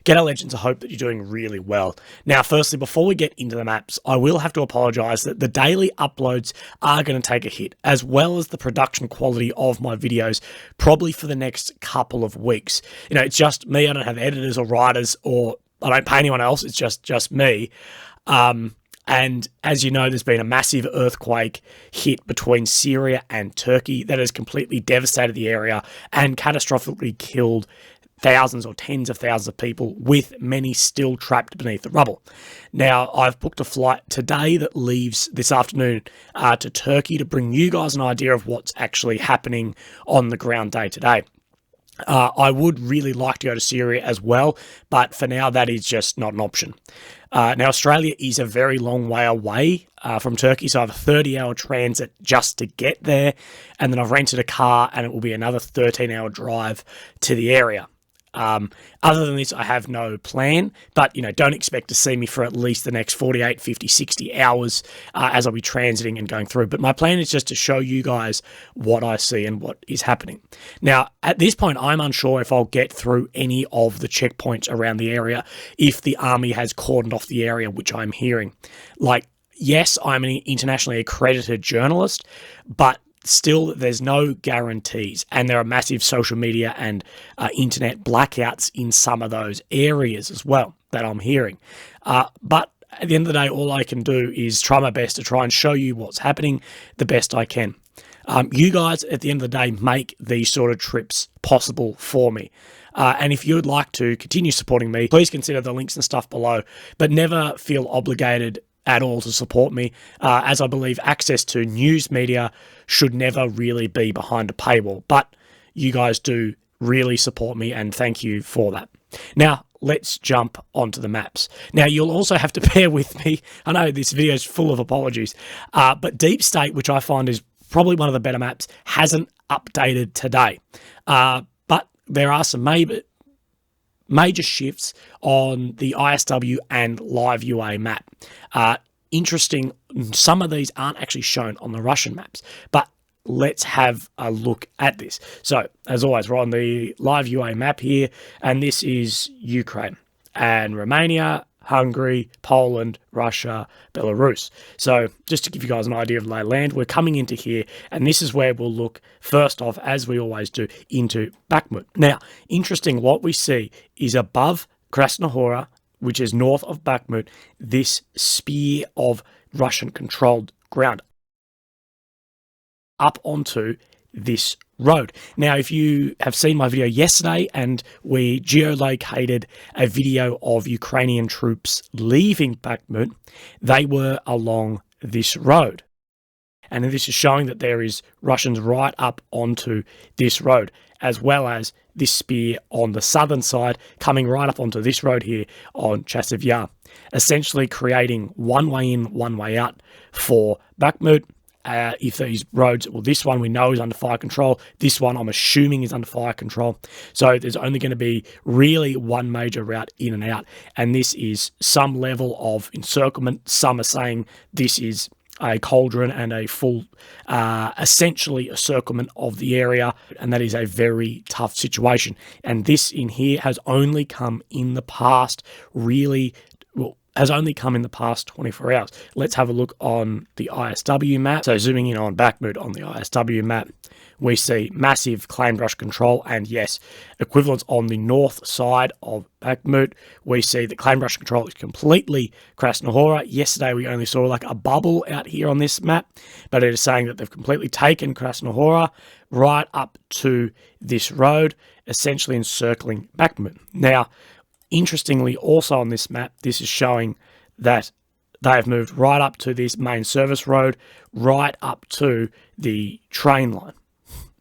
G'day Legends, I hope that you're doing really well. Now, firstly, before we get into the maps, I will have to apologise that the daily uploads are going to take a hit, as well as the production quality of my videos, probably for the next couple of weeks. You know, it's just me, I don't have editors or writers, or I don't pay anyone else, it's just me. And as you know, there's been a massive earthquake hit between Syria and Turkey that has completely devastated the area and catastrophically killed thousands or tens of thousands of people, with many still trapped beneath the rubble. Now, I've booked a flight today that leaves this afternoon to Turkey to bring you guys an idea of what's actually happening on the ground day to day. I would really like to go to Syria as well, but for now that is just not an option. Now, Australia is a very long way away from Turkey, so I have a 30-hour transit just to get there, and then I've rented a car and it will be another 13-hour drive to the area. Other than this, I have no plan, but, you know, don't expect to see me for at least the next 48, 50, 60 hours as I'll be transiting and going through. But my plan is just to show you guys what I see and what is happening. Now, at this point, I'm unsure if I'll get through any of the checkpoints around the area if the army has cordoned off the area, which I'm hearing. Like, yes, I'm an internationally accredited journalist, but still, there's no guarantees, and there are massive social media and internet blackouts in some of those areas as well that I'm hearing. But at the end of the day, all I can do is try my best to try and show you what's happening the best I can. You guys, at the end of the day, make these sort of trips possible for me. And if you would like to continue supporting me, please consider the links and stuff below, but never feel obligated at all to support me, as I believe access to news media should never really be behind a paywall. But you guys do really support me, and thank you for that. Now, let's jump onto the maps. Now, you'll also have to bear with me. I know this video is full of apologies, but Deep State, which I find is probably one of the better maps, hasn't updated today. But there are some major shifts on the ISW and Live UA map. Interesting, some of these aren't actually shown on the Russian maps, but let's have a look at this. So, as always, we're on the Live UA map here, and this is Ukraine and Romania, Hungary, Poland, Russia, Belarus. So just to give you guys an idea of lay of land, we're coming into here, and this is where we'll look first off, as we always do, into Bakhmut. Now, interesting, what we see is above Krasnohora, which is north of Bakhmut, this spear of Russian-controlled ground up onto this road. Now, if you have seen my video yesterday, and we geolocated a video of Ukrainian troops leaving Bakhmut, they were along this road. And this is showing that there is Russians right up onto this road, as well as this spear on the southern side coming right up onto this road here on Chasiv Yar, essentially creating one way in, one way out for Bakhmut. If these roads, well, this one we know is under fire control. This one I'm assuming is under fire control. So there's only going to be really one major route in and out. And this is some level of encirclement. Some are saying this is a cauldron and a full, essentially a encirclement of the area. And that is a very tough situation. And this in here has only come in the past, has only come in the past 24 hours. Let's have a look on the ISW map. So zooming in on Bakhmut on the ISW map, we see massive claimed Russian control, and yes, equivalents on the north side of Bakhmut. We see that claimed Russian control is completely Krasnohora. Yesterday we only saw like a bubble out here on this map, but it is saying that they've completely taken Krasnohora right up to this road, essentially encircling Bakhmut. Now, interestingly, also on this map, this is showing that they have moved right up to this main service road, right up to the train line,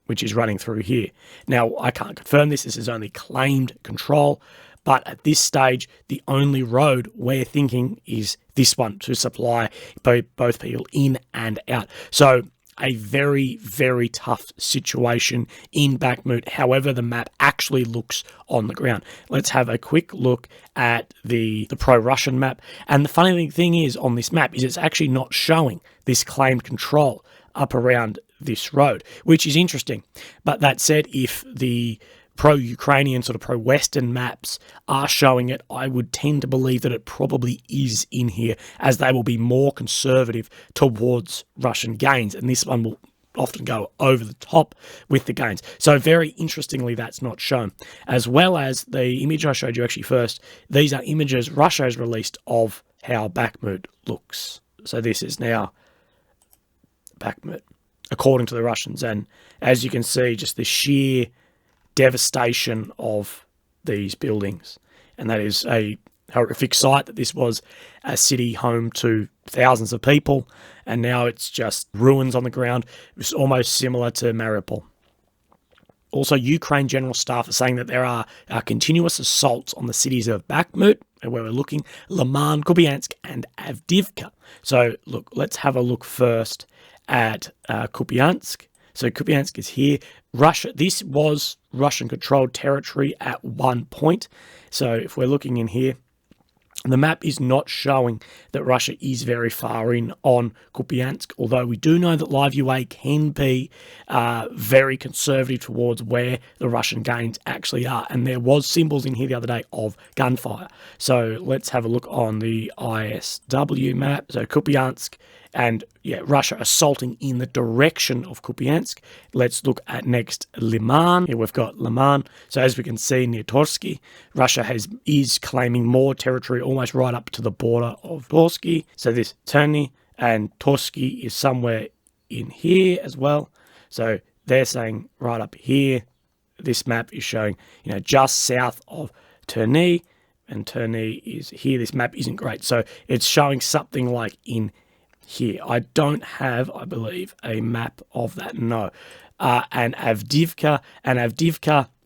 which is running through here. Now, I can't confirm this. This is only claimed control, but at this stage, the only road we're thinking is this one to supply both people in and out. So a very, very tough situation in Bakhmut, however the map actually looks on the ground. Let's have a quick look at the pro-Russian map. And the funny thing is, on this map, is it's actually not showing this claimed control up around this road, which is interesting. But that said, if the pro-Ukrainian, sort of pro-Western maps are showing it, I would tend to believe that it probably is in here, as they will be more conservative towards Russian gains, and this one will often go over the top with the gains. So very interestingly, that's not shown. As well as the image I showed you actually first, these are images Russia has released of how Bakhmut looks. So this is now Bakhmut, according to the Russians. And as you can see, just the sheer devastation of these buildings. And that is a horrific sight, that this was a city home to thousands of people, and now it's just ruins on the ground. It's almost similar to Mariupol. Also, Ukraine General Staff are saying that there are continuous assaults on the cities of Bakhmut, where we're looking, Liman, Kupiansk, and Avdiivka. So, look, let's have a look first at Kupiansk. So Kupiansk is here. Russia. This was Russian-controlled territory at one point. So if we're looking in here, the map is not showing that Russia is very far in on Kupiansk, although we do know that Live UA can be very conservative towards where the Russian gains actually are. And there was symbols in here the other day of gunfire. So let's have a look on the ISW map. So Kupiansk, and yeah, Russia assaulting in the direction of Kupiansk. Let's look at next Liman. Here we've got Liman. So as we can see near Torsky, Russia is claiming more territory almost right up to the border of Torsky. So this Terny and Torsky is somewhere in here as well. So they're saying right up here. This map is showing, just south of Terny, and Terny is here. This map isn't great. So it's showing something like in here. I don't have, I believe, a map of that, no. And Avdiivka,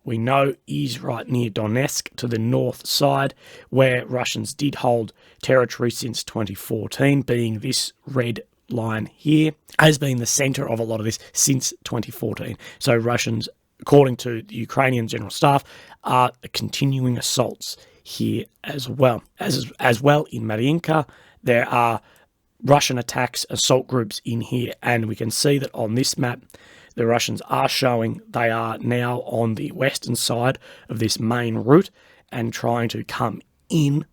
we know, is right near Donetsk to the north side, where Russians did hold territory since 2014, being this red line here, has been the center of a lot of this since 2014. So Russians, according to the Ukrainian General Staff, are continuing assaults here as well. As well in Mariinka, there are Russian attacks, assault groups in here, and we can see that on this map, the Russians are showing they are now on the western side of this main route and trying to come in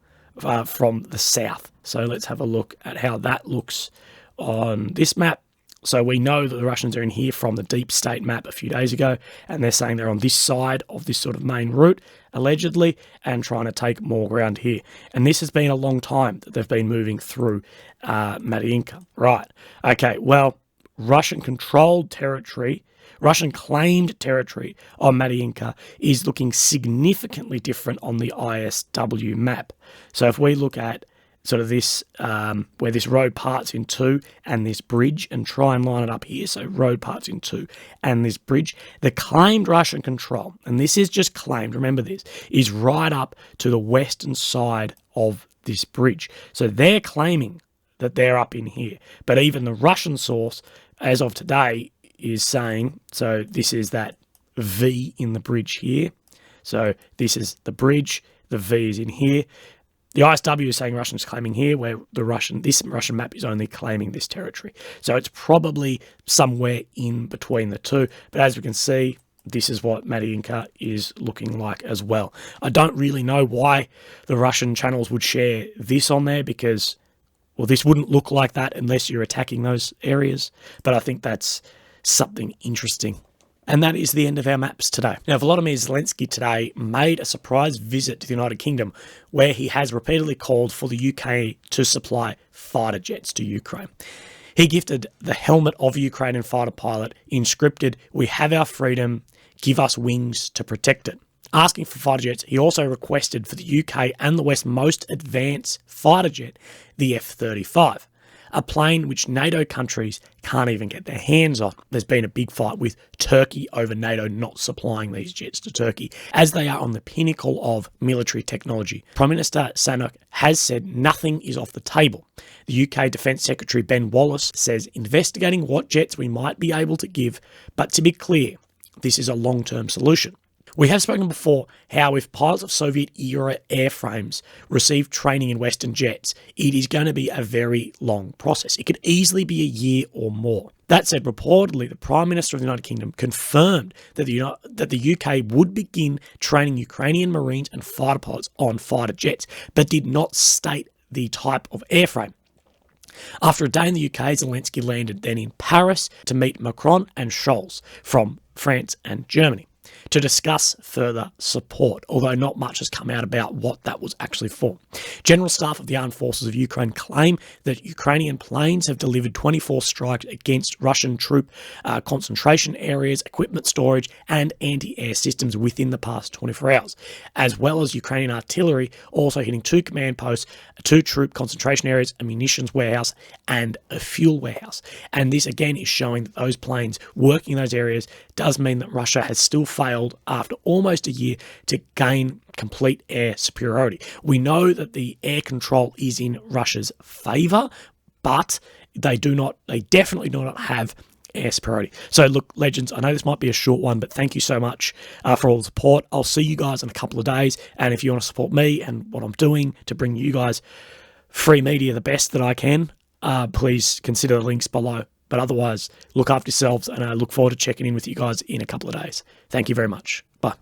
from the south. So let's have a look at how that looks on this map. So we know that the Russians are in here from the Deep State map a few days ago, and they're saying they're on this side of this sort of main route, allegedly, and trying to take more ground here. And this has been a long time that they've been moving through Mariinka. Right. Okay, well, Russian-controlled territory, Russian-claimed territory on Mariinka is looking significantly different on the ISW map. So if we look at sort of this, where this road parts in two and this bridge, and try and line it up here. So road parts in two and this bridge, the claimed Russian control, and this is just claimed, remember this, is right up to the western side of this bridge. So they're claiming that they're up in here. But even the Russian source, as of today, is saying, so this is that V in the bridge here. So this is the bridge, the V is in here. The ISW is saying Russians claiming here, where this Russian map is only claiming this territory. So it's probably somewhere in between the two. But as we can see, this is what Mariinka is looking like as well. I don't really know why the Russian channels would share this on there, because, well, this wouldn't look like that unless you're attacking those areas. But I think that's something interesting. And that is the end of our maps today. Now, Volodymyr Zelensky today made a surprise visit to the United Kingdom, where he has repeatedly called for the UK to supply fighter jets to Ukraine. He gifted the helmet of a Ukrainian fighter pilot, inscripted, "We have our freedom, give us wings to protect it." Asking for fighter jets, he also requested for the UK and the West's most advanced fighter jet, the F-35. A plane which NATO countries can't even get their hands on. There's been a big fight with Turkey over NATO not supplying these jets to Turkey, as they are on the pinnacle of military technology. Prime Minister Sunak has said nothing is off the table. The UK Defence Secretary Ben Wallace says investigating what jets we might be able to give, but to be clear, this is a long-term solution. We have spoken before how if pilots of Soviet-era airframes receive training in Western jets, it is going to be a very long process. It could easily be a year or more. That said, reportedly, the Prime Minister of the United Kingdom confirmed that the UK would begin training Ukrainian Marines and fighter pilots on fighter jets, but did not state the type of airframe. After a day in the UK, Zelensky landed then in Paris to meet Macron and Scholz from France and Germany to discuss further support, although not much has come out about what that was actually for. General Staff of the Armed Forces of Ukraine claim that Ukrainian planes have delivered 24 strikes against Russian troop concentration areas, equipment storage, and anti-air systems within the past 24 hours, as well as Ukrainian artillery also hitting 2 command posts, 2 troop concentration areas, a munitions warehouse, and a fuel warehouse. And this again is showing that those planes working in those areas does mean that Russia has still failed after almost a year to gain complete air superiority. We know that the air control is in Russia's favour, but they definitely do not have air superiority. So look, legends, I know this might be a short one, but thank you so much for all the support. I'll see you guys in a couple of days, and if you want to support me and what I'm doing to bring you guys free media the best that I can, please consider the links below. But otherwise, look after yourselves, and I look forward to checking in with you guys in a couple of days. Thank you very much. Bye.